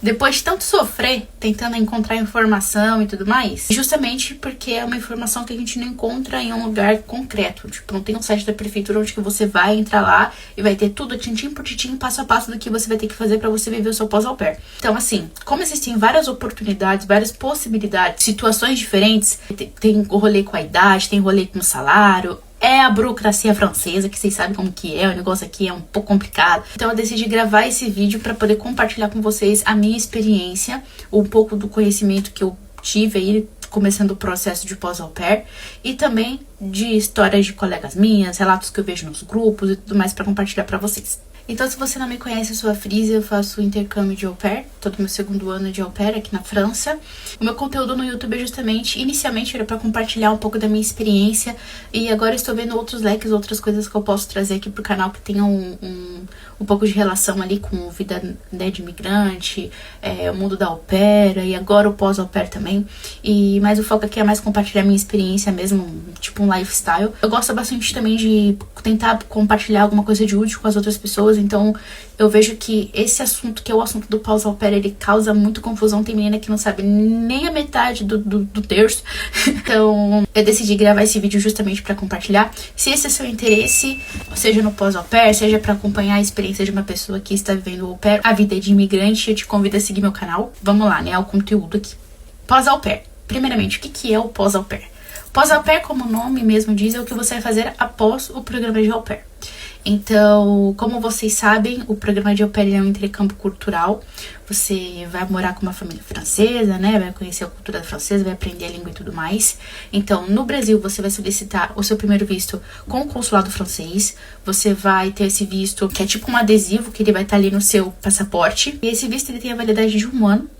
Depois de tanto sofrer, tentando encontrar informação e tudo mais, justamente porque é uma informação que a gente não encontra em um lugar concreto. Tipo, não tem um site da prefeitura onde que você vai entrar lá e vai ter tudo tintim por tintim, passo a passo do que você vai ter que fazer pra você viver o seu pós-au pair. Então, assim, como existem várias oportunidades, várias possibilidades, situações diferentes, tem rolê com a idade, tem rolê com o salário, é a burocracia francesa, que vocês sabem como que é, o negócio aqui é um pouco complicado. Então eu decidi gravar esse vídeo para poder compartilhar com vocês a minha experiência, um pouco do conhecimento que eu tive aí, começando o processo de pós-au pair, e também de histórias de colegas minhas, relatos que eu vejo nos grupos e tudo mais para compartilhar para vocês. Então, se você não me conhece, eu sou a Frisa, eu faço intercâmbio de au pair, tô no meu segundo ano de au pair aqui na França. O meu conteúdo no YouTube é justamente, inicialmente era para compartilhar um pouco da minha experiência, e agora estou vendo outros leques, outras coisas que eu posso trazer aqui pro canal que tenham um pouco de relação ali com vida, né, de imigrante, o mundo da au pair, e agora o pós-au pair também. Mas o foco aqui é mais compartilhar minha experiência mesmo, tipo um lifestyle. Eu gosto bastante também de tentar compartilhar alguma coisa de útil com as outras pessoas, então eu vejo que esse assunto, que é o assunto do pós-au pair, ele causa muito confusão. Tem menina que não sabe nem a metade do terço. Então eu decidi gravar esse vídeo justamente para compartilhar. Se esse é seu interesse, seja no pós-au pair, seja para acompanhar a experiência de uma pessoa que está vivendo o au pair, a vida de imigrante, eu te convido a seguir meu canal. Vamos lá, né, ao conteúdo aqui. Pós-au pair. Primeiramente, o que é o pós-au pair? Pós-au pair, como o nome mesmo diz, é o que você vai fazer após o programa de au pair. Então, como vocês sabem, o programa de au pair é um intercâmbio cultural. Você vai morar com uma família francesa, né? Vai conhecer a cultura francesa, vai aprender a língua e tudo mais. Então, no Brasil, você vai solicitar o seu primeiro visto com o consulado francês. Você vai ter esse visto, que é tipo um adesivo, que ele vai estar ali no seu passaporte. E esse visto, ele tem a validade de 1 ano.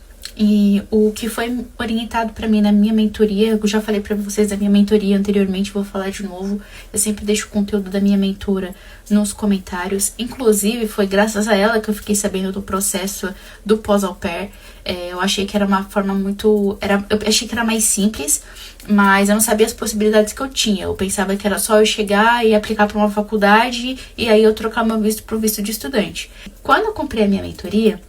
E o que foi orientado pra mim na minha mentoria, eu já falei pra vocês da minha mentoria anteriormente, vou falar de novo. Eu sempre deixo o conteúdo da minha mentora nos comentários. Inclusive, foi graças a ela que eu fiquei sabendo do processo do pós-au pair. Eu achei que era uma forma muito... Eu achei que era mais simples, mas eu não sabia as possibilidades que eu tinha. Eu pensava que era só eu chegar e aplicar para uma faculdade e aí eu trocar meu visto pro visto de estudante. Quando eu comprei a minha mentoria,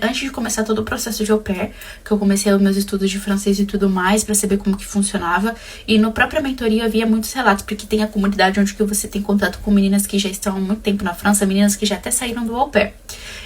antes de começar todo o processo de au pair, que eu comecei os meus estudos de francês e tudo mais, para saber como que funcionava, e no própria mentoria havia muitos relatos, porque tem a comunidade onde que você tem contato com meninas que já estão há muito tempo na França, meninas que já até saíram do au pair.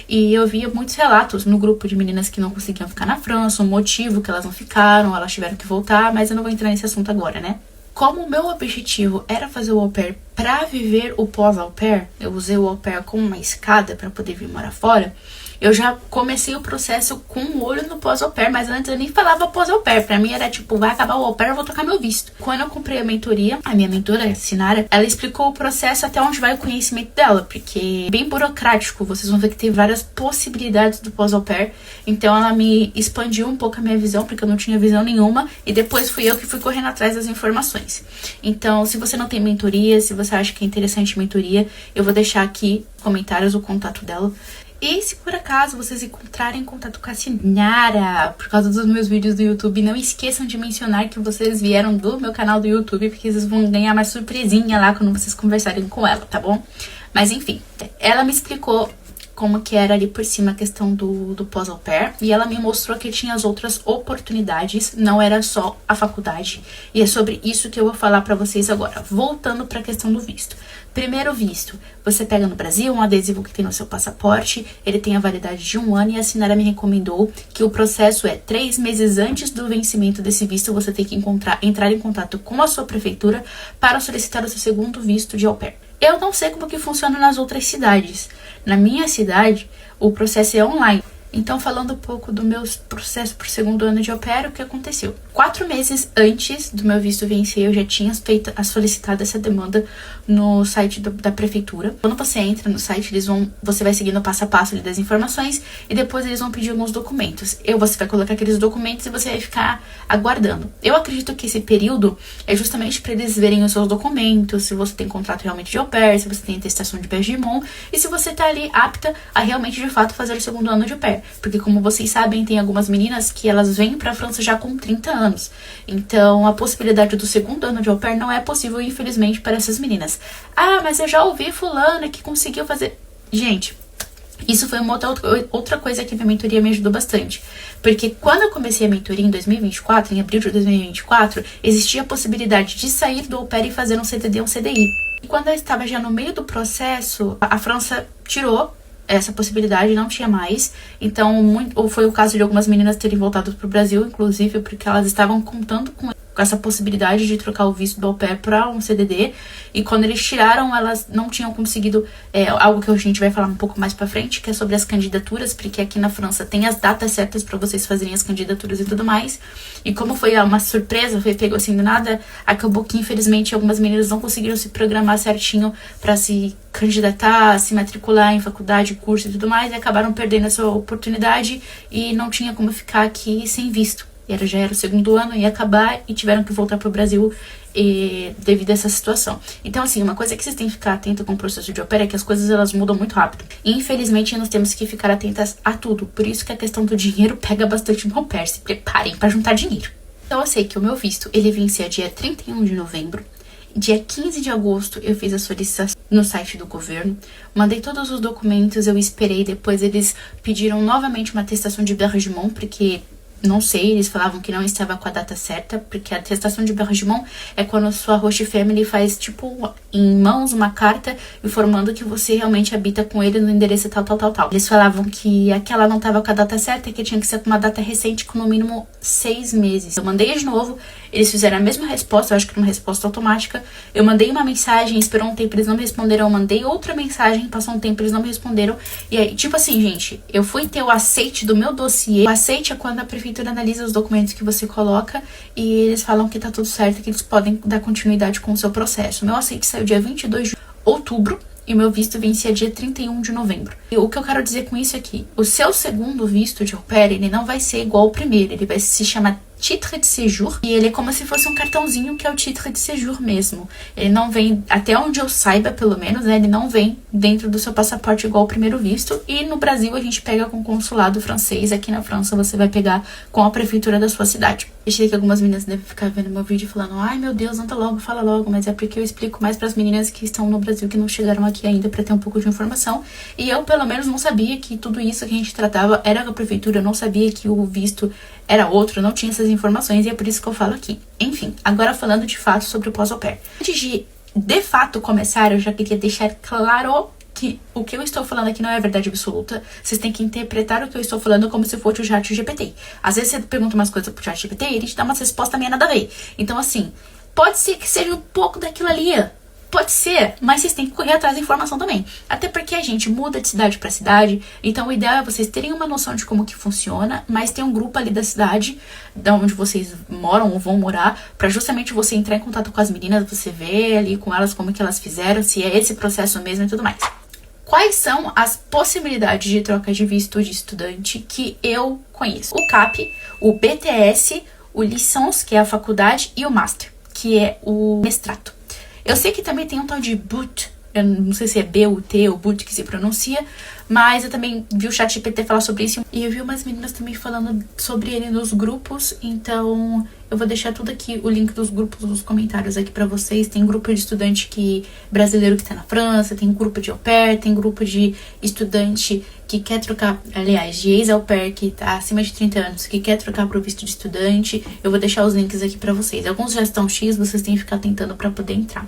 E eu via muitos relatos no grupo de meninas que não conseguiam ficar na França, o motivo que elas não ficaram, elas tiveram que voltar, mas eu não vou entrar nesse assunto agora, né? Como o meu objetivo era fazer o au pair pra viver o pós-au pair, eu usei o au pair como uma escada para poder vir morar fora, eu já comecei o processo com o olho no pós-au pair, mas antes eu nem falava pós-au pair. Pra mim era tipo, vai acabar o au pair, eu vou trocar meu visto. Quando eu comprei a mentoria, a minha mentora, a Sinara, ela explicou o processo até onde vai o conhecimento dela, porque é bem burocrático, vocês vão ver que tem várias possibilidades do pós-au pair. Então ela me expandiu um pouco a minha visão, porque eu não tinha visão nenhuma, e depois fui eu que fui correndo atrás das informações. Então, se você não tem mentoria, se você acha que é interessante mentoria, eu vou deixar aqui nos comentários o contato dela. E se por acaso vocês encontrarem contato com a Sinara por causa dos meus vídeos do YouTube, não esqueçam de mencionar que vocês vieram do meu canal do YouTube, porque vocês vão ganhar uma surpresinha lá quando vocês conversarem com ela, tá bom? Mas enfim, ela me explicou como que era ali por cima a questão do pós-au pair, e ela me mostrou que tinha as outras oportunidades, não era só a faculdade, e é sobre isso que eu vou falar pra vocês agora. Voltando pra questão do visto. Primeiro visto, você pega no Brasil um adesivo que tem no seu passaporte, ele tem a validade de 1 ano, e a Sinara me recomendou que o processo é 3 meses antes do vencimento desse visto, você tem que entrar em contato com a sua prefeitura para solicitar o seu segundo visto de au pair. Eu não sei como que funciona nas outras cidades. Na minha cidade, o processo é online. Então, falando um pouco do meu processo pro segundo ano de au pair, o que aconteceu? 4 meses antes do meu visto vencer, eu já tinha solicitado essa demanda no site da prefeitura. Quando você entra no site, você vai seguindo o passo a passo ali das informações, e depois eles vão pedir alguns documentos. Você vai colocar aqueles documentos e você vai ficar aguardando. Eu acredito que esse período é justamente para eles verem os seus documentos, se você tem contrato realmente de au pair, se você tem atestação de Bergimon, e se você tá ali apta a realmente, de fato, fazer o segundo ano de au pair. Porque, como vocês sabem, tem algumas meninas que elas vêm pra França já com 30 anos. Então, a possibilidade do segundo ano de au pair não é possível, infelizmente, para essas meninas. Ah, mas eu já ouvi fulana que conseguiu fazer... Gente, Isso foi uma outra coisa que minha mentoria me ajudou bastante. Porque quando eu comecei a mentoria em 2024, em abril de 2024, existia a possibilidade de sair do au pair e fazer um CDD ou um CDI. E quando eu estava já no meio do processo, a França tirou essa possibilidade, não tinha mais. Então, ou foi o caso de algumas meninas terem voltado pro Brasil, inclusive, porque elas estavam contando com essa possibilidade de trocar o visto do au pair para um CDD, e quando eles tiraram, elas não tinham conseguido, algo que a gente vai falar um pouco mais pra frente, que é sobre as candidaturas, porque aqui na França tem as datas certas para vocês fazerem as candidaturas e tudo mais, e como foi uma surpresa, foi pego assim do nada, acabou que infelizmente algumas meninas não conseguiram se programar certinho para se candidatar, se matricular em faculdade, curso e tudo mais, e acabaram perdendo essa oportunidade e não tinha como ficar aqui sem visto. Já era o segundo ano, ia acabar e tiveram que voltar pro Brasil devido a essa situação. Então, assim, uma coisa que vocês têm que ficar atento com o processo de au pair é que as coisas elas mudam muito rápido. E, infelizmente, nós temos que ficar atentas a tudo. Por isso que a questão do dinheiro pega bastante no au pair. Se preparem para juntar dinheiro. Então, eu sei que o meu visto, ele vencia dia 31 de novembro. Dia 15 de agosto, eu fiz a solicitação no site do governo. Mandei todos os documentos, eu esperei. Depois, eles pediram novamente uma atestação de hébergement, porque... não sei, eles falavam que não estava com a data certa, porque a atestação de hébergement é quando a sua host family faz, tipo, em mãos uma carta informando que você realmente habita com ele no endereço tal, tal, tal, tal. Eles falavam que aquela não estava com a data certa, que tinha que ser com uma data recente com no mínimo 6 meses. Eu mandei de novo, eles fizeram a mesma resposta, eu acho que uma resposta automática. Eu mandei uma mensagem, esperou um tempo, eles não me responderam. Eu mandei outra mensagem, passou um tempo, eles não me responderam. E aí, tipo assim, gente, eu fui ter o aceite do meu dossiê. O aceite é quando a prefeitura analisa os documentos que você coloca e eles falam que tá tudo certo, que eles podem dar continuidade com o seu processo. Meu aceite saiu dia 22 de outubro e o meu visto vencia dia 31 de novembro. E o que eu quero dizer com isso é que o seu segundo visto de au pair, ele não vai ser igual ao primeiro, ele vai se chamar titre de séjour, e ele é como se fosse um cartãozinho que é o titre de séjour mesmo. Ele não vem, até onde eu saiba pelo menos, né, ele não vem dentro do seu passaporte igual ao primeiro visto, e no Brasil a gente pega com o consulado francês, aqui na França você vai pegar com a prefeitura da sua cidade. Eu sei que algumas meninas devem ficar vendo meu vídeo falando, ai meu Deus, anda logo, fala logo, mas é porque eu explico mais para as meninas que estão no Brasil, que não chegaram aqui ainda, para ter um pouco de informação, e eu pelo menos não sabia que tudo isso que a gente tratava era com a prefeitura, eu não sabia que o visto era outro, não tinha essas informações, e é por isso que eu falo aqui. Enfim, agora falando de fato sobre o pós-au pair. Antes de fato começar, eu já queria deixar claro que o que eu estou falando aqui não é verdade absoluta. Vocês têm que interpretar o que eu estou falando como se fosse o ChatGPT. Às vezes você pergunta umas coisas pro ChatGPT e ele te dá uma resposta meio nada a ver. Então, assim, pode ser que seja um pouco daquilo ali. Pode ser, mas vocês têm que correr atrás da informação também. Até porque a gente muda de cidade para cidade, então o ideal é vocês terem uma noção de como que funciona, mas tem um grupo ali da cidade, da onde vocês moram ou vão morar, para justamente você entrar em contato com as meninas, você ver ali com elas como que elas fizeram, se é esse processo mesmo e tudo mais. Quais são as possibilidades de troca de visto de estudante que eu conheço? O CAP, o BTS, o Licence, que é a faculdade, e o Master, que é o mestrado. Eu sei que também tem um tal de BUT, eu não sei se é B-U-T ou BUT que se pronuncia, mas eu também vi o ChatGPT falar sobre isso e eu vi umas meninas também falando sobre ele nos grupos, então eu vou deixar tudo aqui, o link dos grupos nos comentários aqui pra vocês. Tem grupo de estudante brasileiro que tá na França, tem grupo de au pair, tem grupo de estudante que quer trocar, aliás, de ex-au pair que tá acima de 30 anos, que quer trocar pro visto de estudante. Eu vou deixar os links aqui pra vocês. Alguns já estão X, vocês têm que ficar tentando pra poder entrar.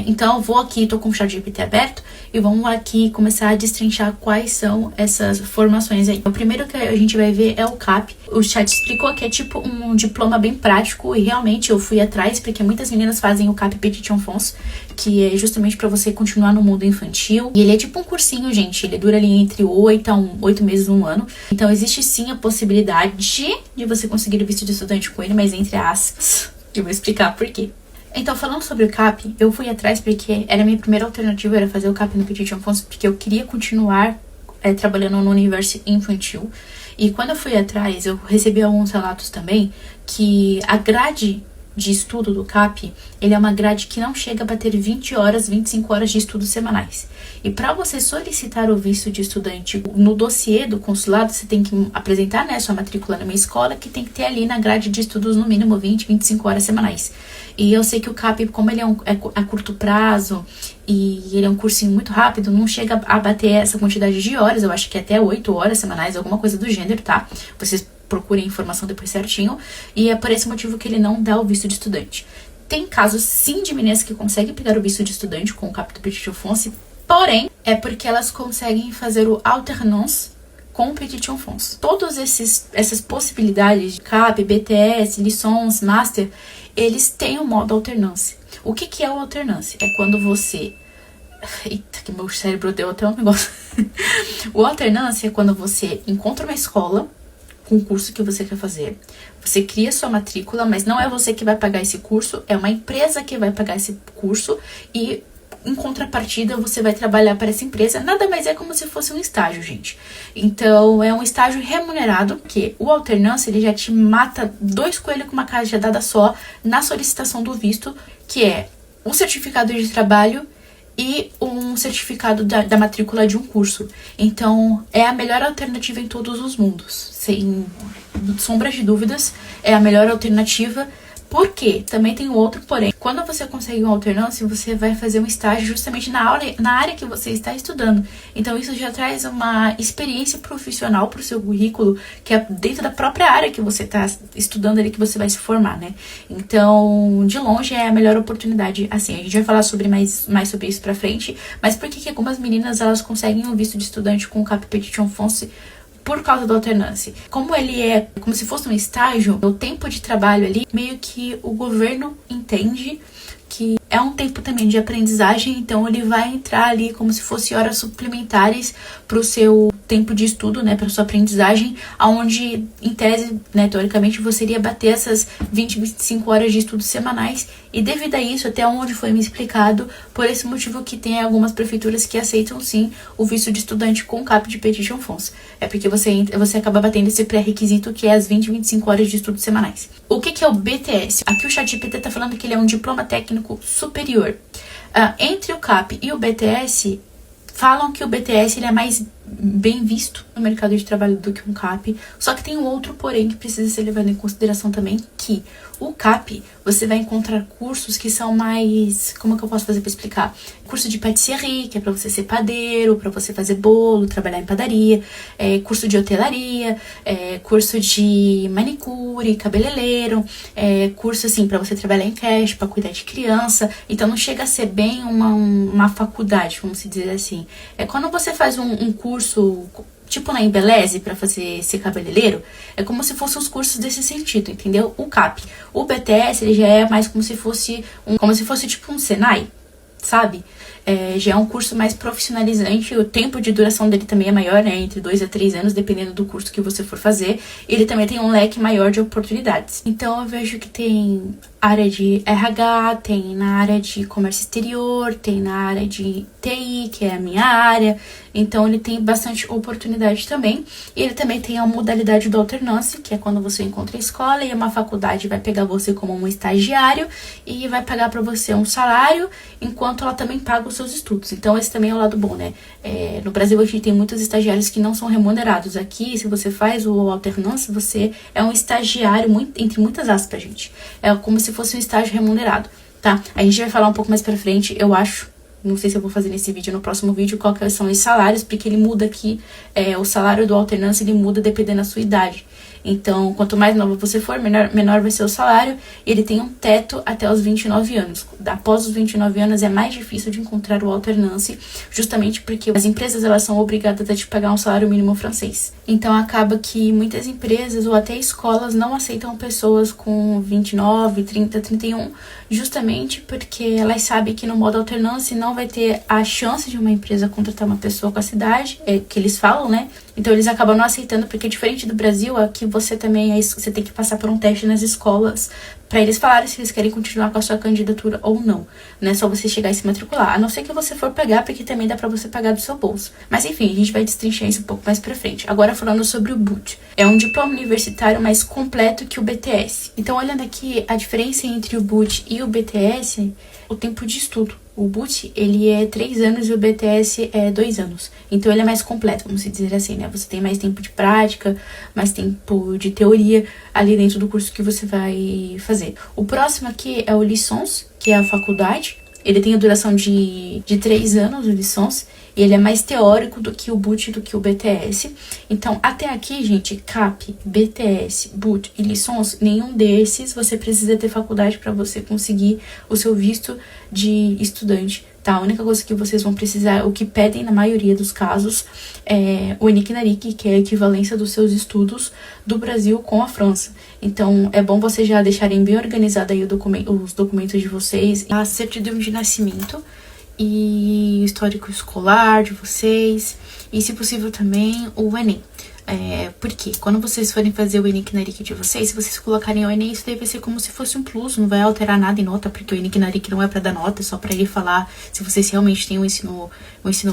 Então eu vou aqui, tô com o ChatGPT aberto, e vamos aqui começar a destrinchar quais são essas formações aí. O primeiro que a gente vai ver é o CAP. O chat explicou que é tipo um diploma bem prático, e realmente eu fui atrás, porque muitas meninas fazem o CAP Petit Enfance, que é justamente pra você continuar no mundo infantil. E ele é tipo um cursinho, gente, ele dura ali entre 8 meses a 1 ano. Então existe sim a possibilidade de você conseguir o visto de estudante com ele, mas entre aspas, eu vou explicar por quê. Então, falando sobre o CAP, eu fui atrás porque era a minha primeira alternativa, era fazer o CAP no Petit Enfance, porque eu queria continuar trabalhando no universo infantil. E quando eu fui atrás, eu recebi alguns relatos também que a grade de estudo do CAP, ele é uma grade que não chega a bater 20 horas, 25 horas de estudos semanais. E para você solicitar o visto de estudante no dossiê do consulado, você tem que apresentar, né, sua matrícula numa escola que tem que ter ali na grade de estudos no mínimo 20, 25 horas semanais. E eu sei que o CAP, como ele é a curto prazo e ele é um cursinho muito rápido, não chega a bater essa quantidade de horas, eu acho que é até 8 horas semanais, alguma coisa do gênero, tá? Vocês procurem a informação depois certinho, e é por esse motivo que ele não dá o visto de estudante. Tem casos, sim, de meninas que conseguem pegar o visto de estudante com o CAP do Petit Enfance, porém, é porque elas conseguem fazer o alternance com o Petit Enfance. Todas essas possibilidades de CAP, BTS, lições, master, eles têm o modo alternance. O que é o alternance? É quando você... Eita, que meu cérebro deu até um negócio. O alternance é quando você encontra uma escola com o curso que você quer fazer. Você cria sua matrícula, mas não é você que vai pagar esse curso, é uma empresa que vai pagar esse curso e em contrapartida você vai trabalhar para essa empresa. Nada mais é como se fosse um estágio, gente. Então é um estágio remunerado, que o alternância ele já te mata 2 coelhos com uma cajadada só na solicitação do visto, que é um certificado de trabalho e um certificado da matrícula de um curso. Então, é a melhor alternativa em todos os mundos. Sem sombras de dúvidas, é a melhor alternativa. Por quê? Também tem outro porém. Quando você consegue uma alternância, você vai fazer um estágio justamente na área que você está estudando. Então, isso já traz uma experiência profissional para o seu currículo, que é dentro da própria área que você está estudando ali, que você vai se formar, né? Então, de longe, é a melhor oportunidade. Assim, a gente vai falar mais sobre isso pra frente, mas por que algumas meninas, elas conseguem um visto de estudante com o CAP Petit Enfance por causa da alternância? Como ele é como se fosse um estágio, o tempo de trabalho ali, meio que o governo entende que é um tempo também de aprendizagem, então ele vai entrar ali como se fosse horas suplementares para o seu tempo de estudo, né, para sua aprendizagem, aonde em tese, né, teoricamente você iria bater essas 20, 25 horas de estudos semanais, e devido a isso, até onde foi me explicado, por esse motivo que tem algumas prefeituras que aceitam sim o visto de estudante com CAP de Petit Enfance. É porque você acaba batendo esse pré-requisito que é as 20, 25 horas de estudos semanais. O que é o BTS? Aqui o ChatGPT tá falando que ele é um diploma técnico superior. Entre o CAP e o BTS, falam que o BTS ele é mais bem visto no mercado de trabalho do que um CAP, só que tem um outro porém que precisa ser levado em consideração também, que o CAP, você vai encontrar cursos que são mais... Como que eu posso fazer para explicar? Curso de patisserie, que é para você ser padeiro, para você fazer bolo, trabalhar em padaria, curso de hotelaria, curso de manicure, cabeleireiro, curso assim para você trabalhar em creche, para cuidar de criança. Então não chega a ser bem uma faculdade, vamos dizer assim. É quando você faz um curso tipo na Embeleze para fazer ser cabeleireiro, é como se fossem os cursos desse sentido, entendeu? O CAP. O BTS, ele já é mais como se fosse tipo um Senai, sabe? Já é um curso mais profissionalizante, o tempo de duração dele também é maior, né, entre 2 a 3 anos, dependendo do curso que você for fazer. Ele também tem um leque maior de oportunidades. Então eu vejo que tem área de RH, tem na área de comércio exterior, tem na área de TI, que é a minha área. Então ele tem bastante oportunidade também. E ele também tem a modalidade do alternância, que é quando você encontra a escola e uma faculdade vai pegar você como um estagiário e vai pagar para você um salário, enquanto ela também paga os seus estudos. Então esse também é o lado bom, né? No Brasil a gente tem muitos estagiários que não são remunerados. Aqui, se você faz o alternância, você é um estagiário, entre muitas aspas, gente. É como se fosse um estágio remunerado, tá? A gente vai falar um pouco mais pra frente, eu acho. Não sei se eu vou fazer nesse vídeo, no próximo vídeo, qual que são os salários, porque ele muda aqui, o salário do alternância, ele muda dependendo da sua idade. Então, quanto mais nova você for, menor vai ser o salário. Ele tem um teto até os 29 anos. Após os 29 anos é mais difícil de encontrar o alternância, justamente porque as empresas elas são obrigadas a te pagar um salário mínimo francês. Então, acaba que muitas empresas ou até escolas não aceitam pessoas com 29, 30, 31, justamente porque elas sabem que no modo alternância não não vai ter a chance de uma empresa contratar uma pessoa com essa idade, é que eles falam, né? Então eles acabam não aceitando, porque diferente do Brasil, aqui você também você tem que passar por um teste nas escolas para eles falarem se eles querem continuar com a sua candidatura ou não. Não é só você chegar e se matricular, a não ser que você for pagar, porque também dá para você pagar do seu bolso. Mas enfim, a gente vai destrinchar isso um pouco mais pra frente. Agora falando sobre o BUT. É um diploma universitário mais completo que o BTS. Então olhando aqui a diferença entre o BUT e o BTS, o tempo de estudo. O BUT, ele é 3 anos e o BTS é 2 anos. Então ele é mais completo, vamos dizer assim, né? Você tem mais tempo de prática, mais tempo de teoria ali dentro do curso que você vai fazer. O próximo aqui é o Licence, que é a faculdade. Ele tem a duração de 3 anos, o Licence. E ele é mais teórico do que o BUT e do que o BTS. Então, até aqui, gente, CAP, BTS, BUT e Licence, nenhum desses você precisa ter faculdade para você conseguir o seu visto de estudante, tá? A única coisa que vocês vão precisar, o que pedem na maioria dos casos, é o NCNARIC, que é a equivalência dos seus estudos do Brasil com a França. Então, é bom vocês já deixarem bem organizado aí os documentos de vocês, a certidão de nascimento, e histórico escolar de vocês, e se possível também o Enem. Porque quando vocês forem fazer o NCNARIC de vocês, se vocês colocarem o Enem, isso deve ser como se fosse um plus, não vai alterar nada em nota, porque o NCNARIC não é para dar nota, é só para ele falar se vocês realmente têm um ensino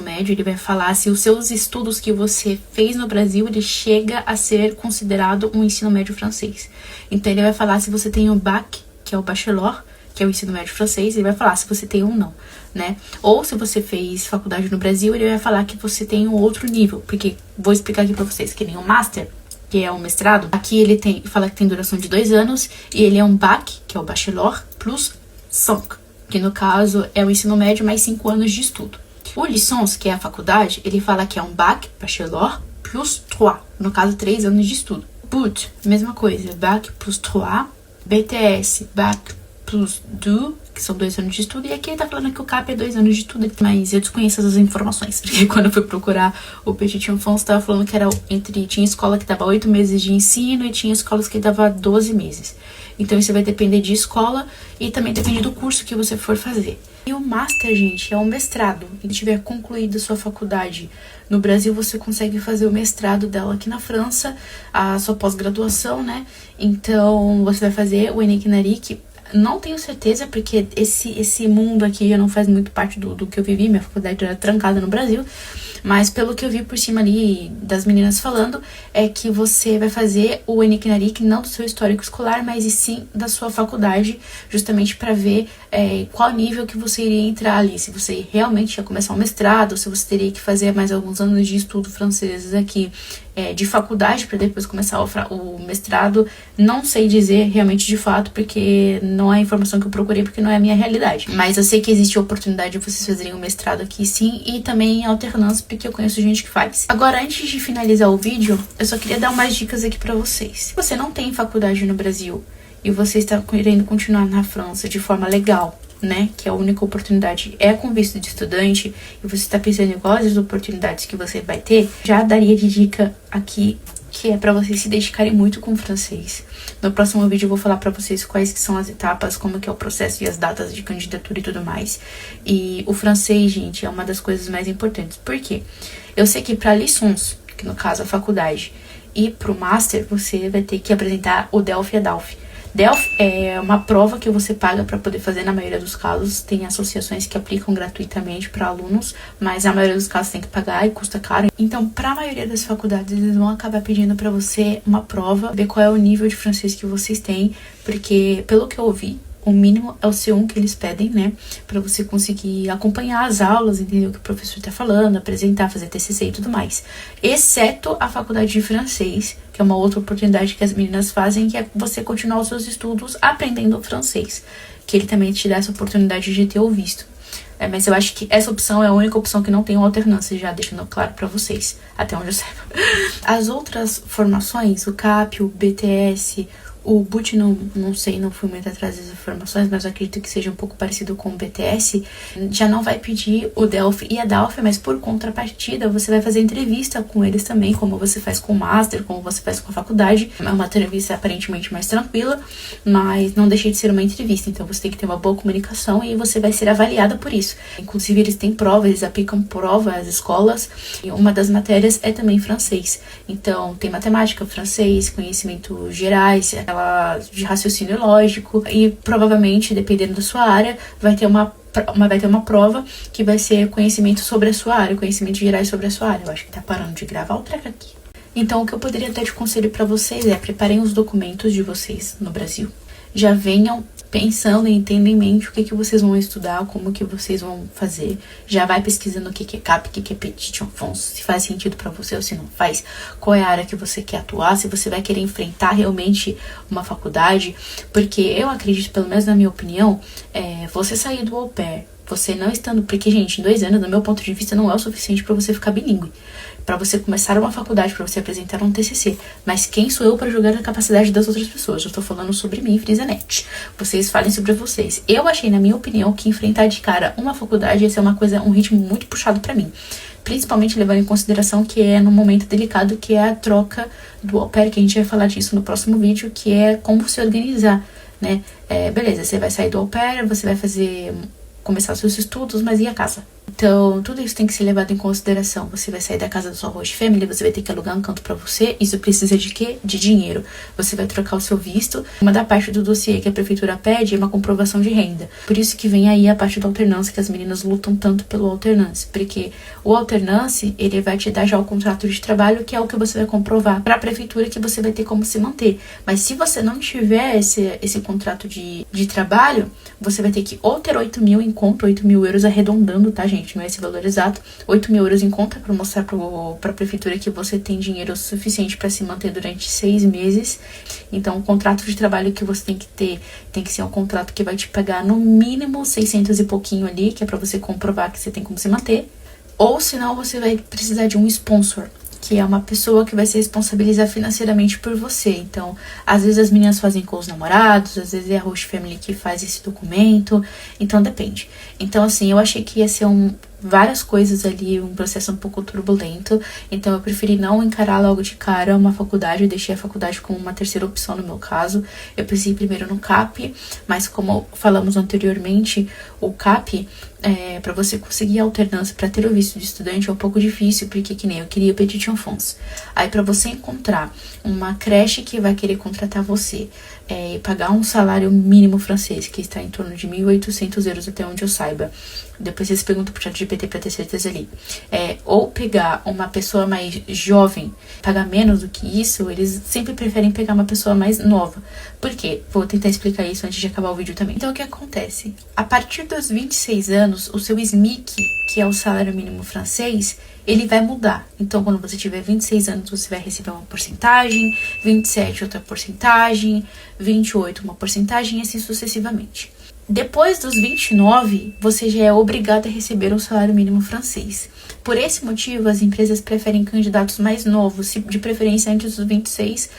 médio. Ele vai falar se os seus estudos que você fez no Brasil, ele chega a ser considerado um ensino médio francês. Então ele vai falar se você tem o BAC, que é o bachelor, que é o ensino médio francês, ele vai falar se você tem ou não, né? Ou se você fez faculdade no Brasil, ele vai falar que você tem um outro nível, porque vou explicar aqui pra vocês que nem o Master, que é o mestrado, aqui ele fala que tem duração de 2 anos, e ele é um BAC, que é o bachelor, plus 5, que no caso é o ensino médio mais 5 anos de estudo. O Licence, que é a faculdade, ele fala que é um BAC, bachelor, plus 3, no caso 3 anos de estudo. BUT, mesma coisa, BAC plus 3, BTS, BAC plus 2, que são 2 anos de estudo, e aqui ele tá falando que o CAP é 2 anos de estudo, mas eu desconheço essas informações, porque quando eu fui procurar o Petit Enfance, tava falando que era tinha escola que dava 8 meses de ensino e tinha escolas que dava 12 meses. Então isso vai depender de escola e também depende do curso que você for fazer. E o Master, gente, é um mestrado. Se tiver concluído sua faculdade no Brasil, você consegue fazer o mestrado dela aqui na França, a sua pós-graduação, né? Então você vai fazer o NCNARIC. Não tenho certeza, porque esse mundo aqui já não faz muito parte do que eu vivi. Minha faculdade era trancada no Brasil. Mas pelo que eu vi por cima ali das meninas falando, é que você vai fazer o NCNARIC não do seu histórico escolar, mas e sim da sua faculdade, justamente para ver qual nível que você iria entrar ali. Se você realmente ia começar um mestrado, se você teria que fazer mais alguns anos de estudo francês aqui, de faculdade, para depois começar o mestrado. Não sei dizer realmente de fato, porque não é a informação que eu procurei, porque não é a minha realidade. Mas eu sei que existe a oportunidade de vocês fazerem o mestrado aqui sim, e também em alternância, porque eu conheço gente que faz. Agora, antes de finalizar o vídeo, eu só queria dar umas dicas aqui pra vocês. Se você não tem faculdade no Brasil e você está querendo continuar na França de forma legal, né, que a única oportunidade é com visto de estudante, e você está pensando em quais as oportunidades que você vai ter, já daria de dica aqui, que é para vocês se dedicarem muito com o francês. No próximo vídeo eu vou falar para vocês quais que são as etapas, como que é o processo e as datas de candidatura e tudo mais. E o francês, gente, é uma das coisas mais importantes. Por quê? Eu sei que para Licence, que no caso a faculdade, e para o Master, você vai ter que apresentar o DELF e a DALF. DELF é uma prova que você paga para poder fazer. Na maioria dos casos, tem associações que aplicam gratuitamente para alunos, mas a maioria dos casos tem que pagar e custa caro. Então, para a maioria das faculdades, eles vão acabar pedindo para você uma prova, ver qual é o nível de francês que vocês têm, porque, pelo que eu ouvi, o mínimo é o C1 que eles pedem, né? Pra você conseguir acompanhar as aulas, entender o que o professor tá falando, apresentar, fazer TCC e tudo mais. Exceto a faculdade de francês, que é uma outra oportunidade que as meninas fazem, que é você continuar os seus estudos aprendendo francês. Que ele também te dá essa oportunidade de ter o visto. Mas eu acho que essa opção é a única opção que não tem uma alternância, já deixando claro pra vocês, até onde eu saiba. As outras formações, o CAP, o BTS, O Boot, não sei, não fui muito atrás das informações, mas eu acredito que seja um pouco parecido com o BTS. Já não vai pedir o Delphi e a Delphi, mas por contrapartida, você vai fazer entrevista com eles também, como você faz com o Master, como você faz com a faculdade. É uma entrevista aparentemente mais tranquila, mas não deixa de ser uma entrevista, então você tem que ter uma boa comunicação e você vai ser avaliada por isso. Inclusive, eles têm prova, eles aplicam prova às escolas, e uma das matérias é também francês. Então, tem matemática, francês, conhecimentos gerais, aquela de raciocínio lógico, e provavelmente, dependendo da sua área, vai ter uma prova que vai ser conhecimento sobre a sua área, conhecimentos gerais sobre a sua área. Eu acho que tá parando de gravar o treco aqui. Então, o que eu poderia dar de conselho para vocês é: preparem os documentos de vocês no Brasil. Já venham pensando e tendo em mente o que vocês vão estudar, como que vocês vão fazer. Já vai pesquisando o que é CAP, o que é Petition Fonds, se faz sentido para você ou se não faz, qual é a área que você quer atuar, se você vai querer enfrentar realmente uma faculdade, porque eu acredito, pelo menos na minha opinião, você sair do au pair, você não estando... Porque, gente, em 2 anos, do meu ponto de vista, não é o suficiente para você ficar bilíngue, para você começar uma faculdade, para você apresentar um TCC. Mas quem sou eu para julgar a capacidade das outras pessoas? Eu tô falando sobre mim, Frisanet. Vocês falem sobre vocês. Eu achei, na minha opinião, que enfrentar de cara uma faculdade ia ser um ritmo muito puxado para mim. Principalmente levando em consideração que é num momento delicado, que é a troca do au pair, que a gente vai falar disso no próximo vídeo, que é como se organizar, né? Beleza, você vai sair do au pair, você vai começar seus estudos, mas e a casa? Então, tudo isso tem que ser levado em consideração. Você vai sair da casa da sua host family, você vai ter que alugar um canto pra você. Isso precisa de quê? De dinheiro. Você vai trocar o seu visto. Uma da parte do dossiê que a prefeitura pede é uma comprovação de renda. Por isso que vem aí a parte da alternância, que as meninas lutam tanto pelo alternância. Porque o alternância, ele vai te dar já o contrato de trabalho, que é o que você vai comprovar pra prefeitura que você vai ter como se manter. Mas se você não tiver esse contrato de trabalho, você vai ter que ou ter 8 mil em conta, 8 mil euros arredondando, tá, gente? Não é esse valor exato, 8 mil euros em conta para mostrar para a prefeitura que você tem dinheiro suficiente para se manter durante 6 meses. Então, o contrato de trabalho que você tem que ter tem que ser um contrato que vai te pagar no mínimo 600 e pouquinho ali, que é para você comprovar que você tem como se manter. Ou senão você vai precisar de um sponsor, que é uma pessoa que vai se responsabilizar financeiramente por você. Então, às vezes as meninas fazem com os namorados, às vezes é a host family que faz esse documento, então depende. Então, assim, eu achei que ia ser várias coisas ali, um processo um pouco turbulento, então eu preferi não encarar logo de cara uma faculdade. Eu deixei a faculdade como uma terceira opção no meu caso. Eu pensei primeiro no CAP, mas como falamos anteriormente, o CAP, para você conseguir alternância para ter o visto de estudante é um pouco difícil, porque que nem eu queria o Petition Fonds. Aí para você encontrar uma creche que vai querer contratar você e pagar um salário mínimo francês, que está em torno de 1.800 euros até onde eu saiba. Depois vocês perguntam pro ChatGPT para ter certeza ali. Ou pegar uma pessoa mais jovem, pagar menos do que isso, eles sempre preferem pegar uma pessoa mais nova. Por quê? Vou tentar explicar isso antes de acabar o vídeo também. Então, o que acontece? A partir dos 26 anos, o seu SMIC, que é o salário mínimo francês, ele vai mudar. Então, quando você tiver 26 anos, você vai receber uma porcentagem, 27 outra porcentagem, 28 uma porcentagem, e assim sucessivamente. Depois dos 29, você já é obrigado a receber um salário mínimo francês. Por esse motivo, as empresas preferem candidatos mais novos, de preferência antes dos 26,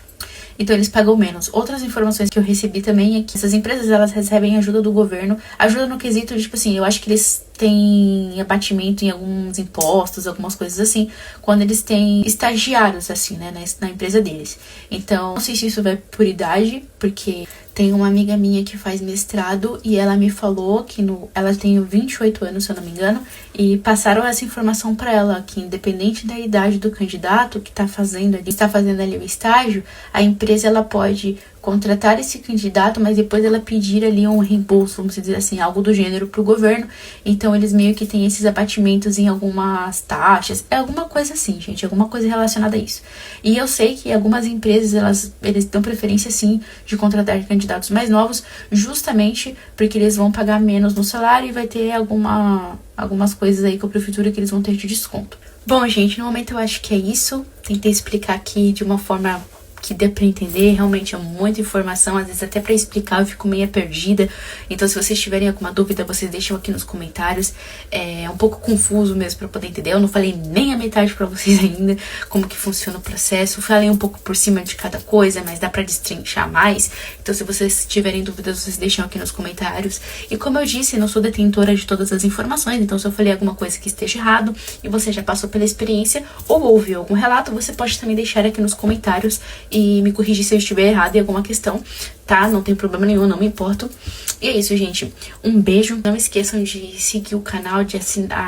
então eles pagam menos. Outras informações que eu recebi também é que essas empresas, elas recebem ajuda do governo, ajuda no quesito de, tipo assim, eu acho que eles têm abatimento em alguns impostos, algumas coisas assim, quando eles têm estagiários, assim, né, na empresa deles. Então, não sei se isso vai por idade, porque tem uma amiga minha que faz mestrado e ela me falou que ela tem 28 anos, se eu não me engano, e passaram essa informação para ela, que independente da idade do candidato que está fazendo ali o estágio, a empresa ela pode contratar esse candidato, mas depois ela pedir ali um reembolso, vamos dizer assim, algo do gênero pro governo. Então eles meio que têm esses abatimentos em algumas taxas, é alguma coisa assim, gente, alguma coisa relacionada a isso. E eu sei que algumas empresas, eles dão preferência sim de contratar candidatos mais novos, justamente porque eles vão pagar menos no salário e vai ter algumas coisas aí com a prefeitura que eles vão ter de desconto. Bom, gente, no momento eu acho que é isso. Tentei explicar aqui de uma forma que dê pra entender. Realmente é muita informação, às vezes até pra explicar eu fico meio perdida. Então se vocês tiverem alguma dúvida, vocês deixam aqui nos comentários. É um pouco confuso mesmo pra poder entender. Eu não falei nem a metade pra vocês ainda como que funciona o processo. Falei um pouco por cima de cada coisa, mas dá pra destrinchar mais. Então se vocês tiverem dúvidas, vocês deixam aqui nos comentários. E como eu disse, eu não sou detentora de todas as informações, então se eu falei alguma coisa que esteja errado e você já passou pela experiência ou ouviu algum relato, você pode também deixar aqui nos comentários e me corrigir se eu estiver errado em alguma questão, tá? Não tem problema nenhum, não me importo. E é isso, gente. Um beijo. Não esqueçam de seguir o canal, de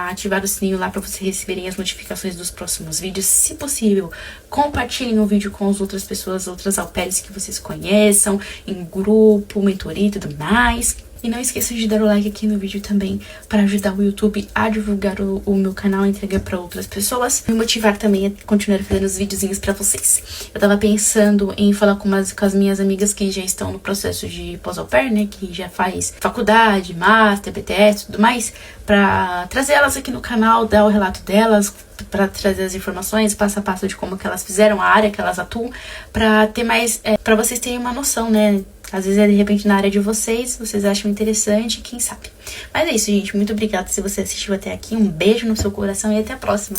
ativar o sininho lá pra vocês receberem as notificações dos próximos vídeos. Se possível, compartilhem o vídeo com as outras pessoas, outras au pairs que vocês conheçam, em grupo, mentoria e tudo mais. E não esqueçam de dar o like aqui no vídeo também para ajudar o YouTube a divulgar o meu canal, a entregar para outras pessoas. Me motivar também a continuar fazendo os videozinhos para vocês. Eu tava pensando em falar com as minhas amigas que já estão no processo de pós-au pair, né? Que já faz faculdade, master, BTS e tudo mais. Pra trazer elas aqui no canal, dar o relato delas, para trazer as informações, passo a passo de como que elas fizeram, a área que elas atuam, para ter mais, para vocês terem uma noção, né? Às vezes é de repente na área de vocês acham interessante, quem sabe. Mas é isso, gente. Muito obrigada se você assistiu até aqui. Um beijo no seu coração e até a próxima.